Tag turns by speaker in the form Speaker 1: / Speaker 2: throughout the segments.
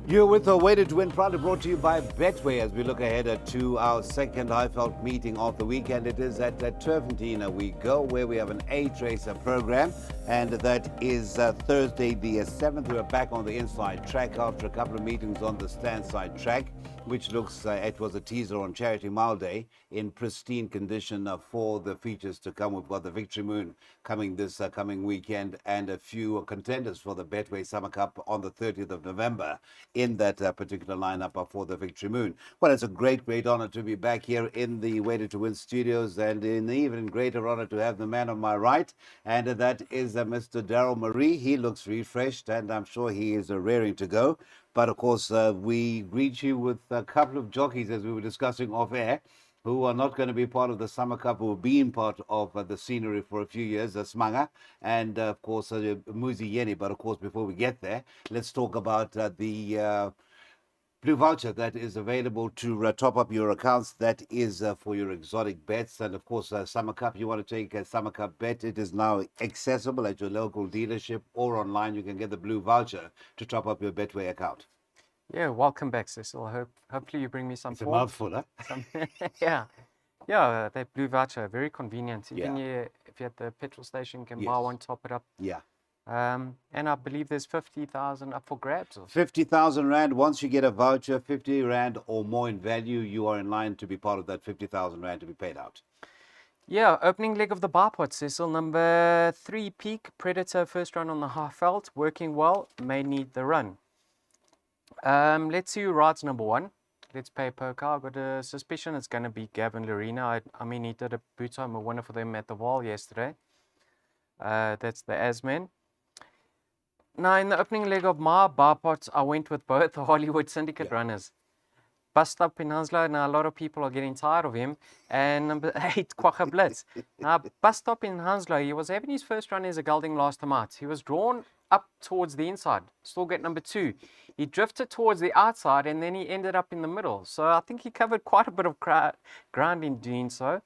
Speaker 1: You're with a Weighted to Win, proudly brought to you by Betway as we look ahead to our second Highveld meeting of the weekend. It is at Turffontein we go, where we have an 8-racer program, and that is Thursday the 7th. We're back on the inside track after a couple of meetings on the stand side track, which looks, it was a teaser on Charity Mile Day in pristine condition for the features to come. We've got the Victory Moon coming this coming weekend and a few contenders for the Betway Summer Cup on the 30th of November in that particular lineup for the Victory Moon. Well, it's a great honor to be back here in the Weighted to Win studios, and an even greater honor to have the man on my right, and that is Mr. Daryl Marie. He looks refreshed, and I'm sure he is raring to go. But of course, we greet you with a couple of jockeys, as we were discussing off air, who are not going to be part of the Summer Cup, who have been part of the scenery for a few years, Smanga, and of course, Muzi Yeni. But of course, before we get there, let's talk about the Blue Voucher that is available to top up your accounts. That is for your exotic bets. And of course, Summer Cup, you want to take a Summer Cup bet, it is now accessible at your local dealership or online. You can get the Blue Voucher to top up your Betway account.
Speaker 2: Yeah, welcome back, Cecil. Hopefully you bring me some
Speaker 1: It's a
Speaker 2: form.
Speaker 1: mouthful, huh?
Speaker 2: Yeah, that Blue Voucher, very convenient. Even
Speaker 1: Yeah.
Speaker 2: if you're at the petrol station, you can buy
Speaker 1: Yes.
Speaker 2: one, top it up.
Speaker 1: Yeah.
Speaker 2: And I believe there's 50,000 up for grabs.
Speaker 1: 50,000 Rand. Once you get a voucher, 50 Rand or more in value, you are in line to be part of that 50,000 Rand to be paid out.
Speaker 2: Yeah, opening leg of the bar pot, Cecil. Number 3, Peak Predator, first run on the Highveld, working well, may need the run. Let's see who rides number 1. Let's pay poker. I've got a suspicion it's going to be Gavin Lorena. I mean, he did a boot time winner for them at the Wall yesterday. That's the Asman. Now, in the opening leg of my bar pots, I went with both the Hollywood Syndicate runners. Bust Up in Hanslow. Now, a lot of people are getting tired of him. And number 8, Quagga Blitz. Now, Bust Up in Hanslow, he was having his first run as a gelding last time out. He was drawn up towards the inside. Still get number 2. He drifted towards the outside, and then he ended up in the middle. So I think he covered quite a bit of ground in doing so.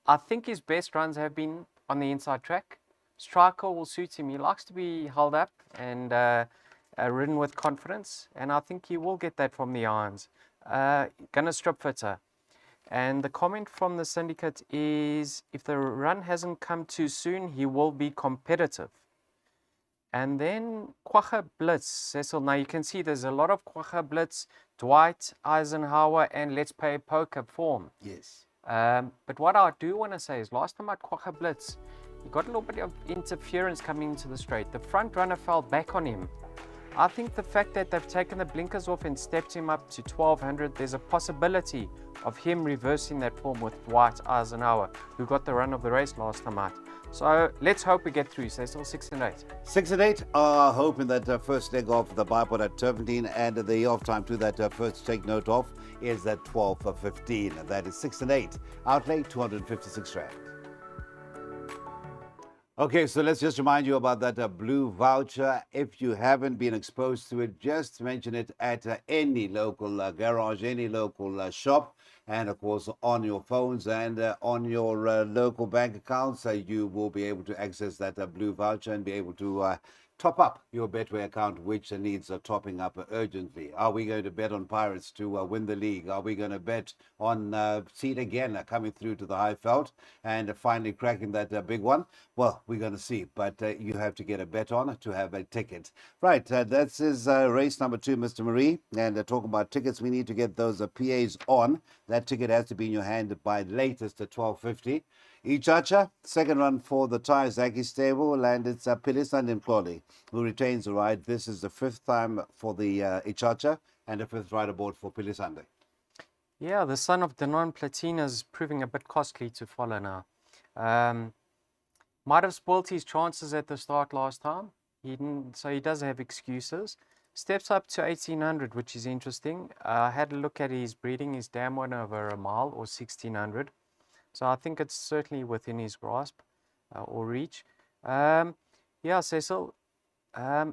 Speaker 2: I think his best runs have been on the inside track. Striker will suit him. He likes to be held up and ridden with confidence, and I think he will get that from the irons. Gonna strip fitter. And the comment from the syndicate is, if the run hasn't come too soon, he will be competitive. And then Quagga Blitz, Cecil. Now you can see there's a lot of Quagga Blitz, Dwight, Eisenhower, and Let's Play Poker form.
Speaker 1: Yes.
Speaker 2: But what I do want to say is, last time at Quagga Blitz, he got a little bit of interference coming into the straight. The front runner fell back on him. I think the fact that they've taken the blinkers off and stepped him up to 1200, there's a possibility of him reversing that form with Dwight Eisenhower, who got the run of the race last time out. So let's hope we get through. So still 6 and 8.
Speaker 1: 6 and 8 are hoping that first leg of the bipod at Turffontein, and the off time to that first take note of is at 12:15. That is 6 and 8. Outlay 256 Rand. Okay, so let's just remind you about that Blue Voucher. If you haven't been exposed to it, just mention it at any local garage, any local shop, and of course on your phones and on your local bank accounts. You will be able to access that Blue Voucher and be able to top up your Betway account, which needs topping up urgently. Are we going to bet on Pirates to win the league? Are we going to bet on Seed again coming through to the Highveld and finally cracking that big one? Well, we're going to see, but you have to get a bet on to have a ticket. Right, that is race number 2, Mr. Marie. And talking about tickets, we need to get those PAs on. That ticket has to be in your hand by latest at 12:50. Ichacha, second run for the Zaki stable, and it's Pilisande Mkloli who retains the ride. This is the 5th time for the Ichacha and the 5th ride aboard for Pilisande.
Speaker 2: Yeah, the son of Denon Platina is proving a bit costly to follow now. Might have spoilt his chances at the start last time. He didn't, so he does have excuses. Steps up to 1800, which is interesting. I had a look at his breeding. His dam went over a mile, or 1600. So I think it's certainly within his grasp or reach. Yeah, Cecil,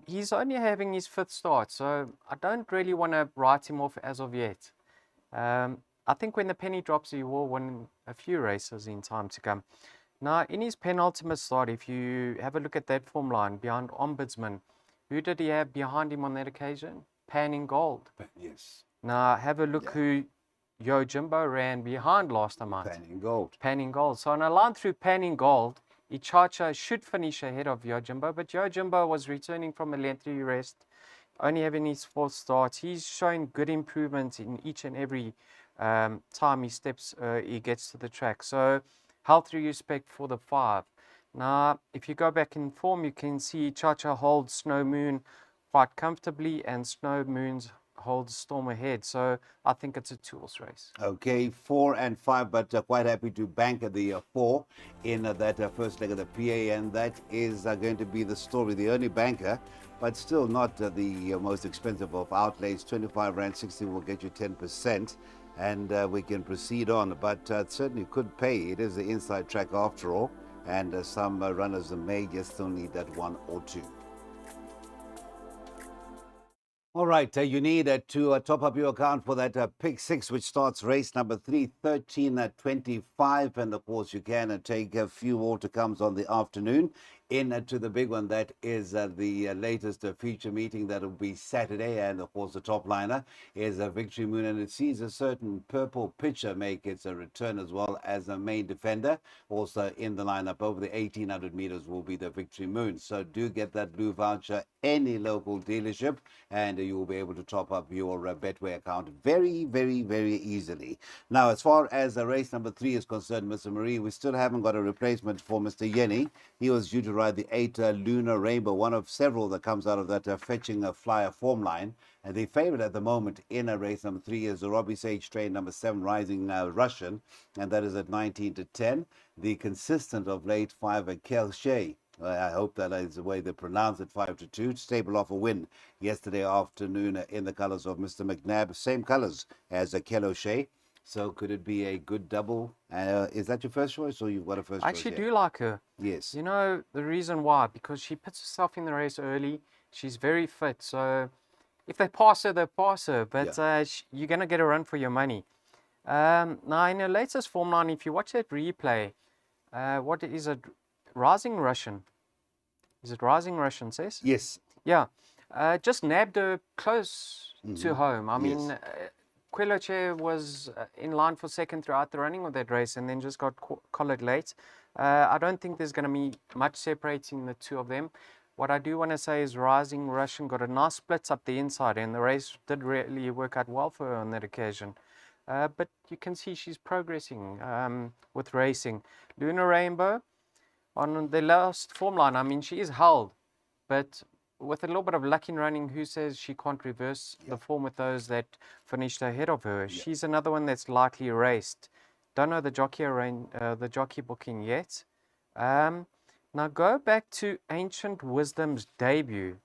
Speaker 2: he's only having his 5th start, so I don't really want to write him off as of yet. I think when the penny drops, he will win a few races in time to come. Now, in his penultimate start, if you have a look at that form line behind Ombudsman, who did he have behind him on that occasion? Panning Gold.
Speaker 1: Yes.
Speaker 2: Now, have a look who Yo Jimbo ran behind last time out.
Speaker 1: Panning Gold.
Speaker 2: Panning Gold. So on a line through Panning Gold, Ichacha should finish ahead of Yo Jimbo, but Yo Jimbo was returning from a lengthy rest, only having his fourth start. He's showing good improvement in each and every time he gets to the track. So healthy respect for the 5. Now, if you go back in form, you can see Chacha holds Snow Moon quite comfortably, and Snow Moon's holds Storm ahead. So I think it's a tools race.
Speaker 1: Okay, 4 and 5, but quite happy to bank the 4 in that first leg of the PA, and that is going to be the story. The only banker, but still not the most expensive of outlays. 25 Rand 60 will get you 10%, and we can proceed on, but it certainly could pay. It is the inside track after all, and some runners may just still need that 1 or 2. All right, you need to top up your account for that pick 6, which starts race number 3, 13:25, and of course you can take a few more to comes on the afternoon into the big one. That is the latest feature meeting that will be Saturday, and of course the top liner is Victory Moon, and it sees a certain purple pitcher make its return as well as a main defender. Also in the lineup over the 1800 meters will be the Victory Moon. So do get that blue voucher any local dealership, and you will be able to top up your Betway account very, very, very easily. Now, as far as race number 3 is concerned, Mr. Marie, we still haven't got a replacement for Mr. Yenny. He was due to ride the 8 Lunar Rainbow, one of several that comes out of that fetching flyer form line. And the favorite at the moment in race number 3 is the Robbie Sage train number 7, Rising Russian, and that is at 19-10. The consistent of late 5 Kel Shea. I hope that is the way they pronounce it, 5-2. Stable off a win yesterday afternoon in the colors of Mr. McNabb. Same colors as Kel O'Shea. So could it be a good double? Is that your first choice, or you've got a first choice?
Speaker 2: I actually do like her.
Speaker 1: Yes.
Speaker 2: You know the reason why? Because she puts herself in the race early. She's very fit. So if they pass her, they pass her. But you're going to get a run for your money. Now, in her latest form line, if you watch that replay, what is it? Rising Russian. Is it Rising Russian, says?
Speaker 1: Yes.
Speaker 2: Yeah. Just nabbed her close to home. I mean, Queloche was in line for second throughout the running of that race, and then just got collared late. I don't think there's going to be much separating the two of them. What I do want to say is Rising Russian got a nice split up the inside, and the race did really work out well for her on that occasion. But you can see she's progressing with racing. Lunar Rainbow, on the last form line, I mean, she is held, but with a little bit of luck in running, who says she can't reverse the form with those that finished ahead of her? She's another one that's lightly raced. Don't know the jockey booking yet. Now go back to Ancient Wisdom's debut.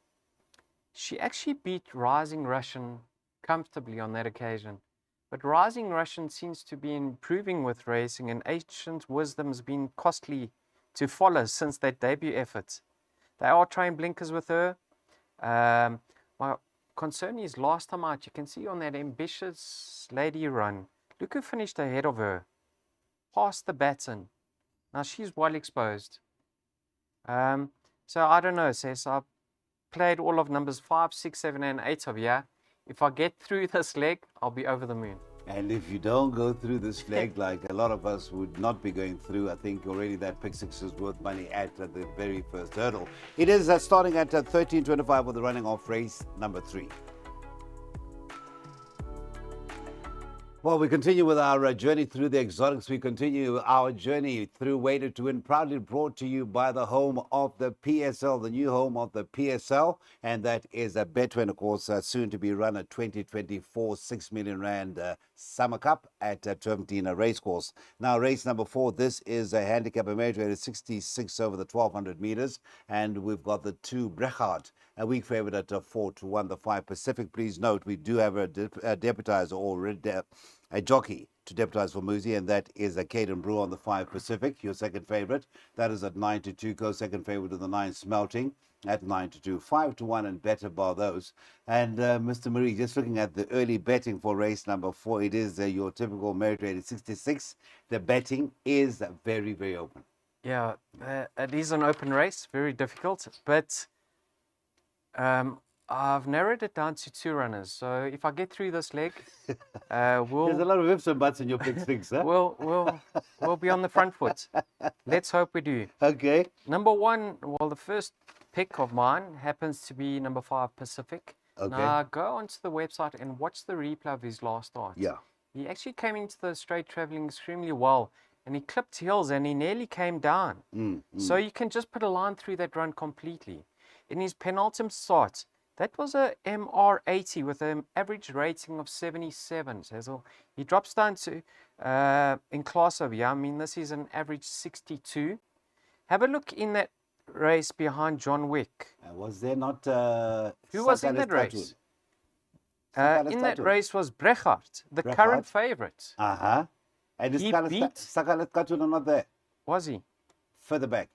Speaker 2: She actually beat Rising Russian comfortably on that occasion. But Rising Russian seems to be improving with racing, and Ancient Wisdom's been costly to follow since that debut effort. They are trying blinkers with her. My concern is last time out, you can see on that ambitious lady run, look who finished ahead of her. Past the baton. Now she's well exposed. So I don't know, Cess. I've played all of numbers 5, 6, 7, and 8 of here. If I get through this leg, I'll be over the moon.
Speaker 1: And if you don't go through this leg, like a lot of us would not be going through, I think already that pick 6 is worth money at the very first hurdle. It is starting at 13:25 with the running off race number 3. Well, we continue with our journey through the exotics. We continue our journey through Weighted to Win, proudly brought to you by the home of the PSL, the new home of the PSL, and that is a Betway, of course, soon to be run at 2024 6 million Rand Summer Cup at Turffontein Racecourse. Now, race number 4, this is a handicap measure at 66 over the 1200 meters, and we've got the 2 Brechard, a weak favorite at 4-1, the 5 Pacific. Please note, we do have a deputizer already. A jockey to deputize for Muzi, and that is a Caden Brew on the 5 Pacific, your second favorite. That is at 9-2. Co-second favorite of the 9 Smelting at 9-2. 5-1 and better bar those. And Mr. Marie, just looking at the early betting for race number 4, it is your typical merit rate at 66. The betting is very, very open.
Speaker 2: Yeah, it is an open race, very difficult, but I've narrowed it down to 2 runners. So if I get through this leg,
Speaker 1: There's a lot of ifs and buts in your pick six, huh?
Speaker 2: we'll be on the front foot. Let's hope we do.
Speaker 1: Okay.
Speaker 2: Number 1, well, the first pick of mine happens to be number 5, Pacific.
Speaker 1: Okay.
Speaker 2: Now, go onto the website and watch the replay of his last start.
Speaker 1: Yeah.
Speaker 2: He actually came into the straight traveling extremely well, and he clipped hills and he nearly came down. So you can just put a line through that run completely. In his penultimate start, that was a MR80 with an average rating of 77. So he drops down to, in class over here, I mean, this is an average 62. Have a look in that race behind John Wick.
Speaker 1: Was there not...
Speaker 2: Who was in that race? In that race was Brechart, the current favorite.
Speaker 1: Uh-huh. And
Speaker 2: He beat-
Speaker 1: Sakalet Katun are not there.
Speaker 2: Was he?
Speaker 1: Further back.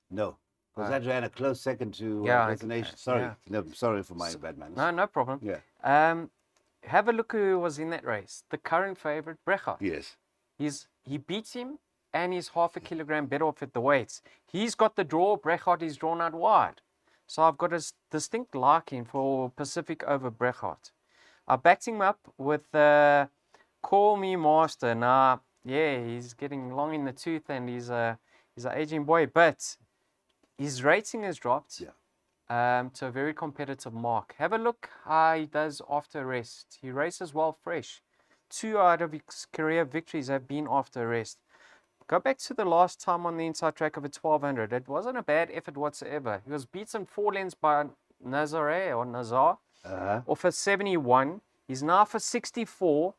Speaker 1: No. Because that ran a close second to
Speaker 2: Yeah,
Speaker 1: destination. Sorry.
Speaker 2: yeah.
Speaker 1: No, sorry for my bad manners.
Speaker 2: No problem.
Speaker 1: Yeah.
Speaker 2: Have a look who was in that race. The current favorite, Brechart.
Speaker 1: Yes.
Speaker 2: He beats him and he's half a kilogram better off at the weights. He's got the draw, Brechart is drawn out wide. So I've got a distinct liking for Pacific over Brechart. I backed him up with Call Me Master. Now, yeah, he's getting long in the tooth and he's an aging boy, but his rating has dropped to a very competitive mark. Have a look how he does after rest. He races well fresh. 2 out of his career victories have been after rest. Go back to the last time on the inside track of a 1200. It wasn't a bad effort whatsoever. He was beaten 4 lengths by Nazar off a 71. He's now for 64,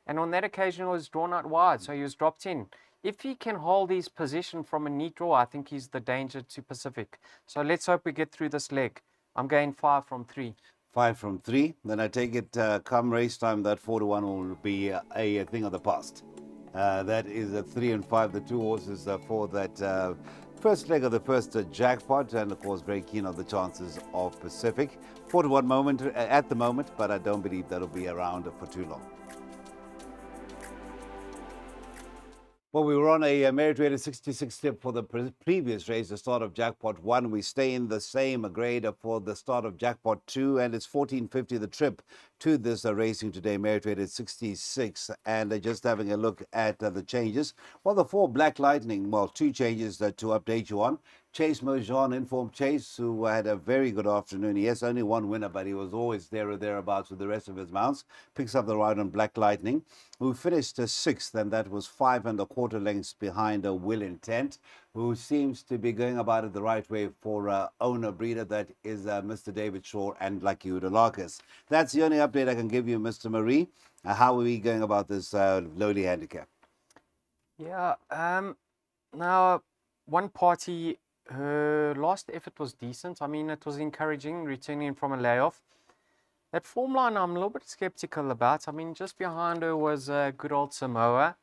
Speaker 2: and on that occasion was drawn out wide, so he was dropped in. If he can hold his position from a neat draw, I think he's the danger to Pacific. So let's hope we get through this leg. I'm going 5 from 3.
Speaker 1: 5 from 3. Then I take it come race time, that 4 to 1 will be a thing of the past. That is a 3 and 5, the 2 horses for that first leg of the first jackpot, and of course very keen on the chances of Pacific. 4 to 1 moment at the moment, but I don't believe that'll be around for too long. Well, we were on a merit rated 66 tip for the previous race, the start of Jackpot 1. We stay in the same grade for the start of Jackpot 2, and it's 1450 the trip to this racing today, merit rated 66. And just having a look at the changes. Well, the 4 Black Lightning, well, 2 changes to update you on. Chase Mojan, informed Chase, who had a very good afternoon. He has only 1 winner, but he was always there or thereabouts with the rest of his mounts. Picks up the ride on Black Lightning, who finished 6th, and that was 5 1/4 lengths behind Will Intent, who seems to be going about it the right way for owner breeder. That is Mr. David Shaw and Lucky Udalakis. That's the only update I can give you, Mr. Marie. How are we going about this lowly handicap?
Speaker 2: Yeah, now one party, her last effort was decent. I mean, it was encouraging, returning from a layoff. That form line I'm a little bit skeptical about. I mean, just behind her was good old Samoa.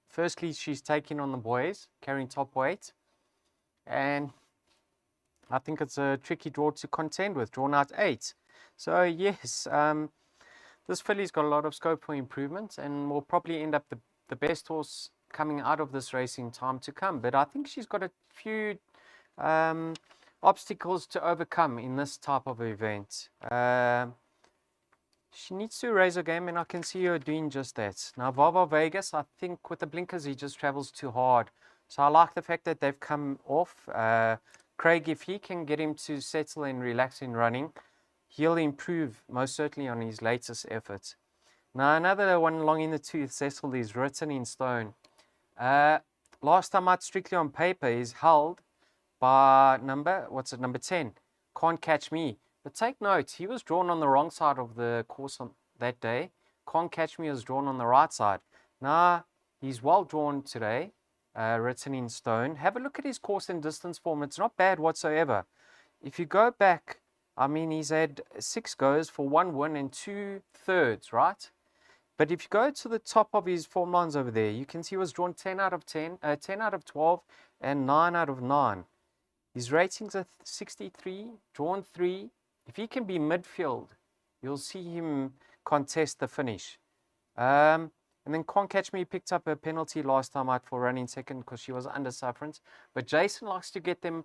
Speaker 2: Firstly, she's taking on the boys, carrying top weight. And I think it's a tricky draw to contend with, drawn out 8. So, yes, this filly's got a lot of scope for improvement and will probably end up the best horse coming out of this race in time to come. But I think she's got a few obstacles to overcome in this type of event. She needs to raise her game, and I can see her doing just that. Now, Vava Vegas, I think with the blinkers, he just travels too hard. So I like the fact that they've come off. Craig, if he can get him to settle and relax in running, he'll improve most certainly on his latest effort. Now, another one long in the tooth, Cecil, is written in stone. Last time out, strictly on paper, is held by number 10, Can't Catch Me. But take note, he was drawn on the wrong side of the course on that day. Can't Catch Me was drawn on the right side. Now, he's well drawn today, written in stone. Have a look at his course and distance form. It's not bad whatsoever. If you go back, I mean, he's had 6 goes for 1 win and 2 thirds, right? But if you go to the top of his form lines over there, you can see he was drawn 10 out of 10, 10 out of 12, and 9 out of 9. His ratings are 63, drawn 3. If he can be midfield, you'll see him contest the finish. And then Can't Catch Me picked up a penalty last time out for running second because she was under sufferance. But Jason likes to get them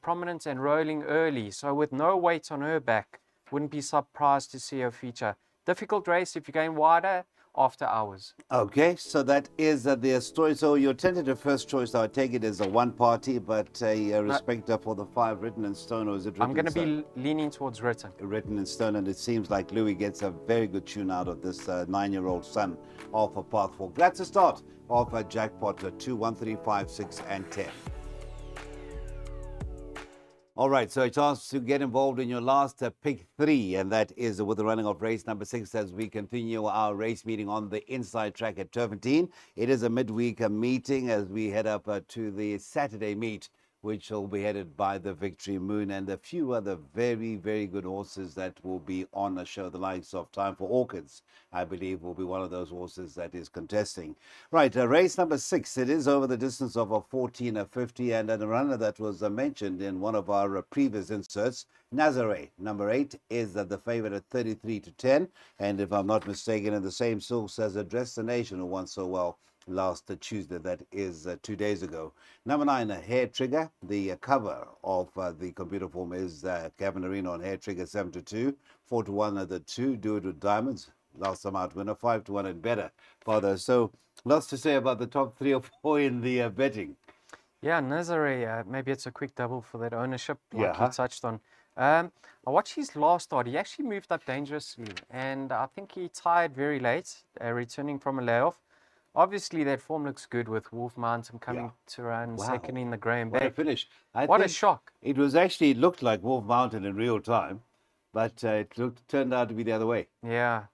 Speaker 2: prominent and rolling early. So with no weight on her back, wouldn't be surprised to see her feature. Difficult race if you're going wider after hours.
Speaker 1: Okay, so that is their story. So your tentative first choice, I would take it, is a one party, but a respect for the 5 written in stone, or is it written
Speaker 2: I'm going to
Speaker 1: in stone?
Speaker 2: be leaning towards written.
Speaker 1: Written in stone, and it seems like Louis gets a very good tune out of this 9-year-old son of a path 4. That's the start of a jackpot 2, 1, 3, 5, 6, and 10. All right, so a chance to get involved in your last pick 3, and that is with the running of race number 6 as we continue our race meeting on the inside track at Turffontein. It is a midweek meeting as we head up to the Saturday meet, which will be headed by the Victory Moon and a few other very, very good horses that will be on the show. The likes of Time for Orchids, I believe, will be one of those horses that is contesting. Right, race number 6, it is over the distance of a 14.50, and a runner that was mentioned in one of our previous inserts, Nazare, number 8, is the favorite at 33 to 10, and if I'm not mistaken, in the same source as Address the Nation, who won so well last Tuesday, that is 2 days ago. Number 9, Hair Trigger. The cover of the computer form is Gavin Arena on Hair Trigger, 7 to 2, 4 to 1 at the 2. Do it with diamonds. Last time out winner, 5 to 1 and better, Father. So lots to say about the top 3 or 4 in the betting.
Speaker 2: Yeah, Nazare, maybe it's a quick double for that ownership, like you
Speaker 1: Yeah.
Speaker 2: touched on. I watched his last start. He actually moved up dangerously, and I think he tired very late, returning from a layoff. Obviously, that form looks good with Wolf Mountain coming to run
Speaker 1: Wow.
Speaker 2: second in the Graham
Speaker 1: What a
Speaker 2: Beck.
Speaker 1: finish.
Speaker 2: What a
Speaker 1: think
Speaker 2: shock.
Speaker 1: It was actually looked like Wolf Mountain in real time, but turned out to be the other way.
Speaker 2: Yeah,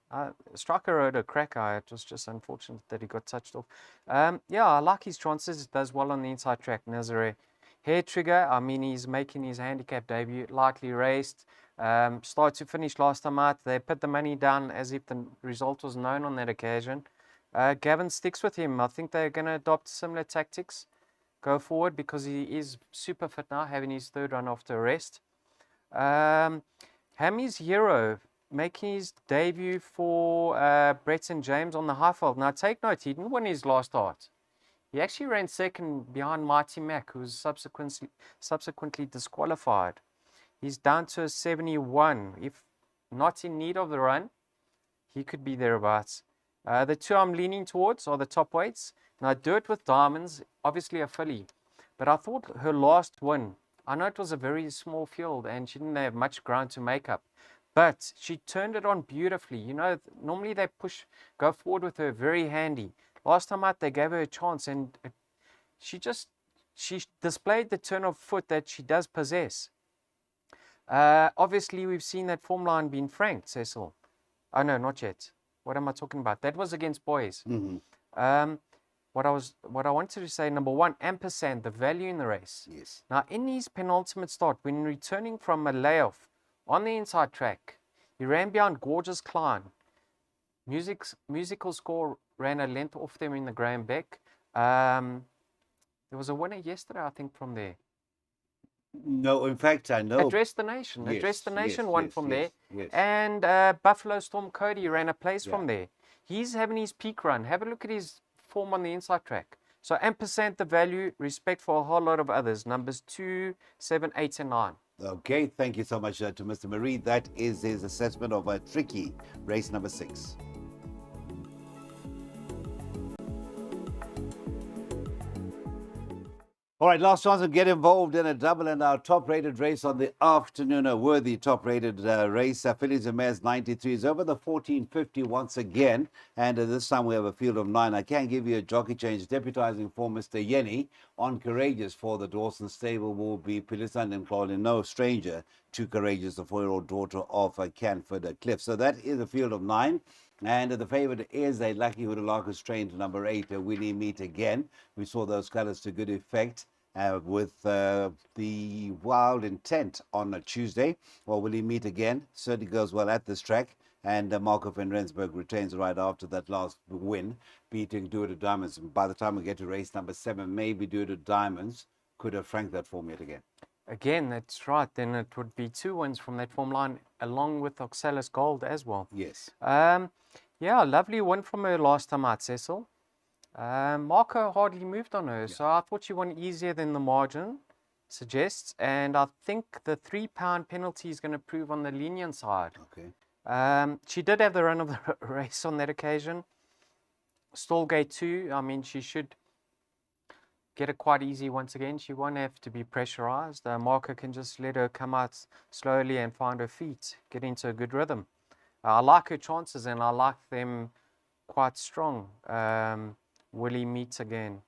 Speaker 2: Striker rode a cracker. It was just unfortunate that he got touched off. Yeah, I like his chances. Does well on the inside track, Nazare. Hair Trigger, I mean, he's making his handicap debut, lightly raced. Start to finish last time out. They put the money down as if the result was known on that occasion. Gavin sticks with him. I think they're going to adopt similar tactics, go forward, because he is super fit now, having his 3rd run after a rest. Hammy's Hero making his debut for Breton James on the Highfield. Now, take note, he didn't win his last start. He actually ran second behind Mighty Mac, who was subsequently disqualified. He's down to a 71. If not in need of the run, he could be thereabouts. The 2 I'm leaning towards are the top weights. Now, Do It with Diamonds, obviously a filly. But I thought her last win, I know it was a very small field and she didn't have much ground to make up, but she turned it on beautifully. You know, normally they go forward with her very handy. Last time out, they gave her a chance, and she displayed the turn of foot that she does possess. Obviously, we've seen that form line being franked, Cecil. Oh, no, not yet. What am I talking about? That was against boys. What I wanted to say, number 1, ampersand, the value in the race.
Speaker 1: Yes.
Speaker 2: Now, in his penultimate start, when returning from a layoff on the inside track, he ran behind Gorgeous Klein. Musical Score ran a length off them in the Graham Beck. There was a winner yesterday, I think, from there.
Speaker 1: No, in fact, I know.
Speaker 2: Address the Nation.
Speaker 1: Yes,
Speaker 2: Address the Nation
Speaker 1: yes,
Speaker 2: won
Speaker 1: yes,
Speaker 2: from
Speaker 1: yes,
Speaker 2: there.
Speaker 1: yes.
Speaker 2: And Buffalo Storm Cody ran a place from there. He's having his peak run. Have a look at his form on the inside track. So ampersand the value, respect for a whole lot of others. Numbers 2, 7, 8, and 9.
Speaker 1: Okay, thank you so much to Mr. Marie. That is his assessment of a tricky race number 6. All right, last chance to get involved in a double and our top-rated race on the afternoon, a worthy top-rated race. Fillies and Mares 93 is over the 1450 once again, and this time we have a field of 9. I can give you a jockey change. Deputizing for Mr. Yenny on Courageous for the Dawson stable will be Pilisan and Claudine, no stranger to Courageous, the 4-year-old daughter of Canford Cliff. So that is a field of 9. And the favorite is a Lucky Hoodalakis trained number 8, Winnie Meet Again. We saw those colors to good effect with the Wild Intent on a Tuesday. Well, will he meet again? Certainly goes well at this track. And Marco van Rensburg retains right after that last win, beating Do It at Diamonds. By the time we get to race number 7, maybe Do It at Diamonds could have franked that form yet again.
Speaker 2: Again, that's right. Then it would be 2 wins from that form line, along with Oxalis Gold as well.
Speaker 1: Yes.
Speaker 2: Yeah, lovely win from her last time out, Cecil. Marco hardly moved on her, so I thought she won easier than the margin. suggests, and I think the £3 penalty is going to prove on the lenient side.
Speaker 1: Okay.
Speaker 2: She did have the run of the race on that occasion. Stallgate 2, I mean, she should get it quite easy once again. She won't have to be pressurized. Marco can just let her come out slowly and find her feet, get into a good rhythm. I like her chances and I like them quite strong. Will he meet again?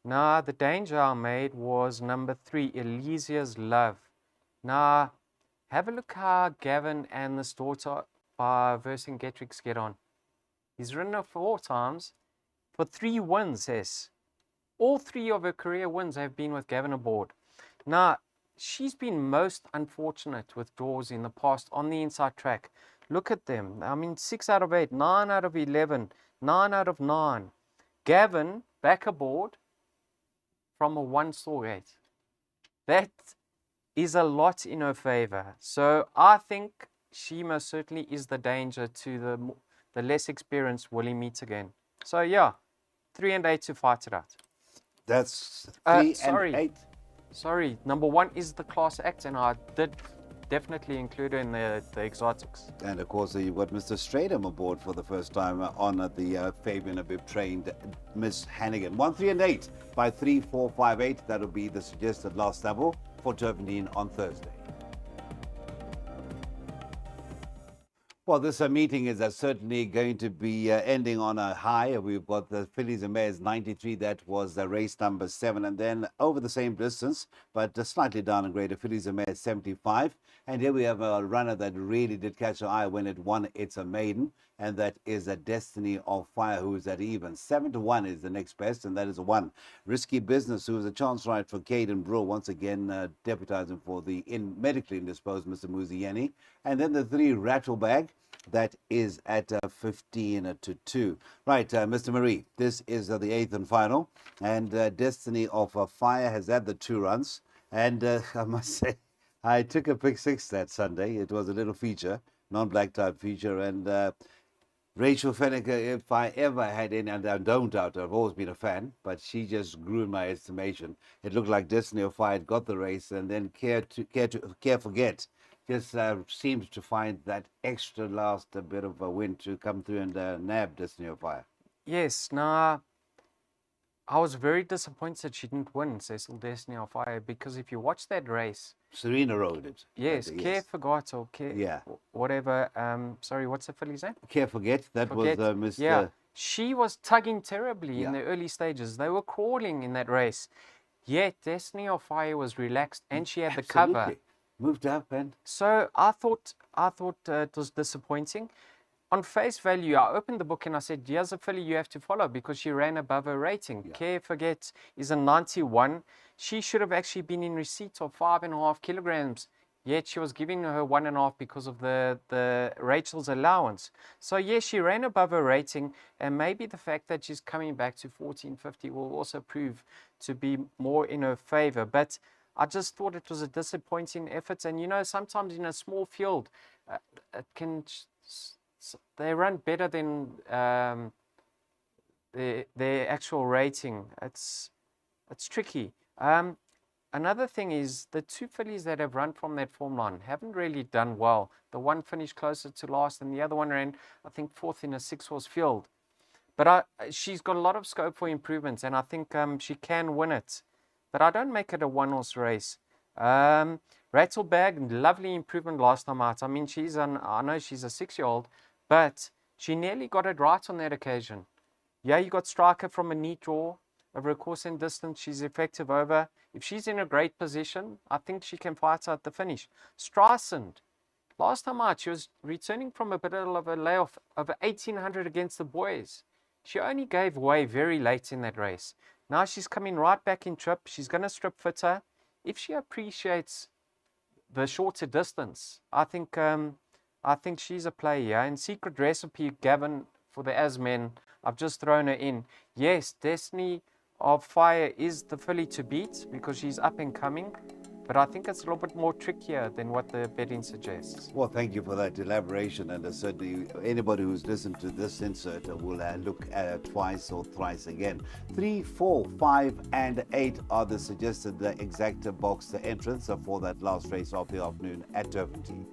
Speaker 2: Now, the danger I made was number 3, Elysia's Love. Now, have a look how Gavin and this daughter by Vercingetorix get on. He's ridden her 4 times for 3 wins, yes. All 3 of her career wins have been with Gavin aboard. Now, she's been most unfortunate with draws in the past on the inside track. Look at them. I mean, 6 out of 8, 9 out of 11, 9 out of 9. Gavin back aboard from a 1 Stallgate. That is a lot in her favor. So I think she most certainly is the danger to the less experienced Willie Meet again. So yeah, 3 and 8 to fight it out.
Speaker 1: That's 3
Speaker 2: sorry.
Speaker 1: and 8.
Speaker 2: Sorry, number 1 is the class act, and I did definitely include her in the exotics.
Speaker 1: And of course, you've got Mr. Stratham aboard for the first time on the Fabian Abib trained Miss Hannigan. 1, 3 and 8 by 3, 4, 5, 8. That'll be the suggested last double for Turffontein on Thursday. Well, this meeting is certainly going to be ending on a high. We've got the Fillies and Mares 93. That was race number 7. And then over the same distance, but slightly down in grade, Fillies and Mares 75. And here we have a runner that really did catch our eye when it won. It's a maiden. And that is a Destiny of Fire, who's at even. 7 to 1 is the next best, and that is a 1. Risky Business, who is a chance ride for Caden Brewer, once again deputizing for the medically indisposed Mr. Muzieni. And then the 3 Rattlebag, that is at 15 to 2. Right, Mr. Marie, this is the 8th and final. And Destiny of Fire has had the 2 runs. And I must say, I took a pick 6 that Sunday. It was a little feature, non-black type feature. And Rachel Fennicker, if I ever had any, and I don't doubt her, I've always been a fan, but she just grew in my estimation. It looked like Destiny of Fire had got the race, and then Care Forget just seems to find that extra last bit of a win to come through and nab Destiny of Fire.
Speaker 2: Yes, now I was very disappointed she didn't win Cecil Destiny of Fire, because if you watch that race,
Speaker 1: Serena rode it.
Speaker 2: Yes, Care Forgot or Care,
Speaker 1: yeah,
Speaker 2: whatever. Sorry, what's the filly's name?
Speaker 1: Care Forget. That was Mr.
Speaker 2: Yeah, she was tugging terribly in the early stages. They were crawling in that race. Yet Destiny of Fire was relaxed, and she had the cover.
Speaker 1: Moved up, and
Speaker 2: so I thought it was disappointing. On face value, I opened the book and I said, here's a filly you have to follow because she ran above her rating. Care Forget is a 91. She should have actually been in receipt of 5.5 kilograms. Yet she was giving her 1.5 because of the Rachel's allowance. So yes, she ran above her rating, and maybe the fact that she's coming back to 1450 will also prove to be more in her favor. But I just thought it was a disappointing effort. And you know, sometimes in a small field, they run better than their actual rating. It's tricky. Another thing is the 2 fillies that have run from that form line haven't really done well. The one finished closer to last, and the other one ran, I think, 4th in a 6-horse field. But she's got a lot of scope for improvements, and I think she can win it. But I don't make it a 1-horse race. Rattlebag, lovely improvement last time out. I mean, I know she's a 6-year-old, but she nearly got it right on that occasion. Yeah, you got Striker from a neat draw. Over a course and distance, she's effective over. If she's in a great position, I think she can fight out the finish. Streisand, last time out, she was returning from a bit of a layoff over 1800 against the boys. She only gave way very late in that race. Now she's coming right back in trip. She's going to strip fitter. If she appreciates the shorter distance, I think she's a player. Yeah? And Secret Recipe, Gavin, for the Asmen, I've just thrown her in. Yes, Destiny of Fire is the filly to beat because she's up and coming. But I think it's a little bit more trickier than what the betting suggests.
Speaker 1: Well, thank you for that elaboration, and certainly anybody who's listened to this insert will look at it twice or thrice again. 3, 4, 5, and 8 are the suggested exact box entrance for that last race of the afternoon at Turffontein.